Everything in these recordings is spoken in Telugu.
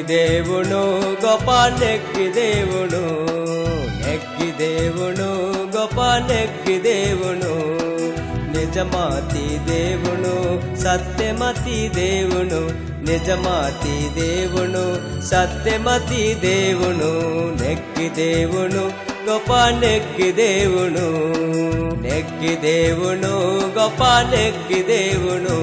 దేవును గొప్ప నెక్కి దేవును నెక్కి దేవును గొప్ప నెక్కి దేవును నిజమాతి దేవును సత్యమతి దేవును నిజమాతి దేవును సత్యమతి దేవును నెక్కి దేవును గొప్ప నెక్కి దేవును నెక్కి దేవును గొప్ప నెక్కి దేవును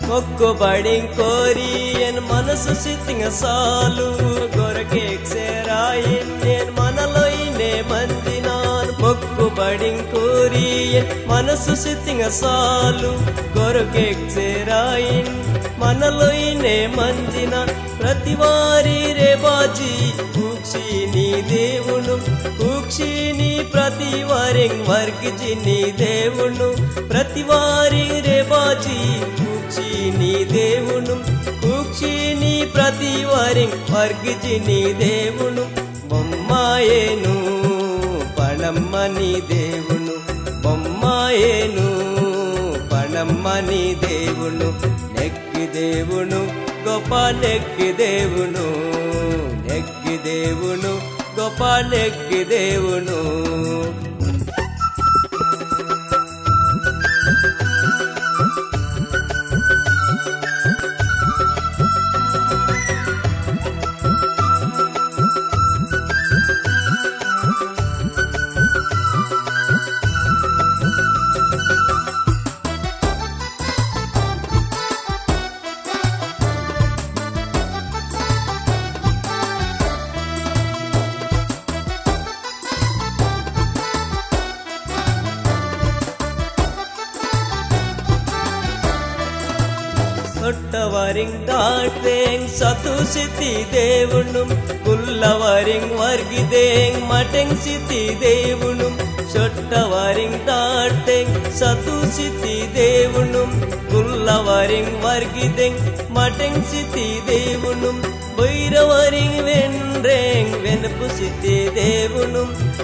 మొక్కుబడి కోరి ఎన్ మనసు సిత్తింగ సాలు గొరకేరాయి నేను మనలో ఇనే మంది నాను మొక్కుబడి కోరి ఎన్ మనసు సిత్తింగ సాలు గొరకేరాయి మనలో ఇనే మంది నాను ప్రతివారి రేబాజీ కూక్షి నీ దేవును కూక్షి నీ ప్రతివారి వర్గిజి నీ దేవును ప్రతివారి రేబాజీ నీ దేవును కూక్షి నీ ప్రతివారి వర్గిజి నీ దేవును బొమ్మాయేను పణమ్మ నీ దేవును బొమ్మాయేను పణమ్మ నీ దేవును నెక్కి దేవును గొప్ప నెక్కి దేవును నెక్కి దేవును గొప్ప నెక్కి దేవును சொட்டவரிங் தாட்டேங் சத்து சித்தி தேவுனும் குல்லவரிங் வர்கிதேங் மட்டெங் சித்தி தேவுனும் சொட்டவரிங் தாட்டேங் சத்து சித்தி தேவுனும் குல்லவரிங் வர்கிதேங் மட்டெங் சித்தி தேவுனும் భైరవరింగ్ వెన్రేంగ్ వెనుపు సిద్ధి దేవును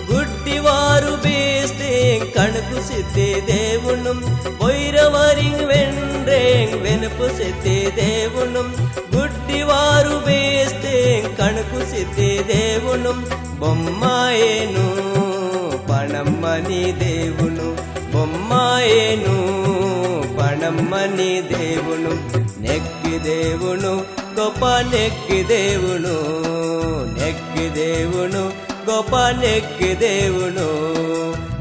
గుడ్డివారు బేస్తేంగ్ కణుకు సిద్ధి దేవును భైరవరింగ్ వెన్రేంగ్ వెనుపు సిద్ధి దేవును గుడ్డివారు బేస్తేంగ్ కణుకు సిద్ధి దేవును బొమ్మాయేను పణమ్మని దేవును బొమ్మాయేను పణమ్మని దేవును నెక్కి దేవును గొప్ప నెక్కి దేవును నెక్కి దేవును గొప్ప నెక్కి దేవును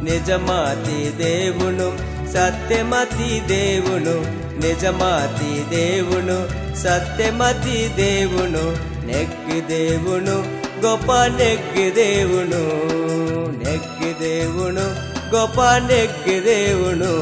నిజమాతి దేవును సత్యమతి దేవును నిజమాతి దేవును సత్యమతి దేవును నెక్కి దేవును గొప్ప నెక్కి దేవును నెక్కి దేవును గొప్ప నెక్కి దేవును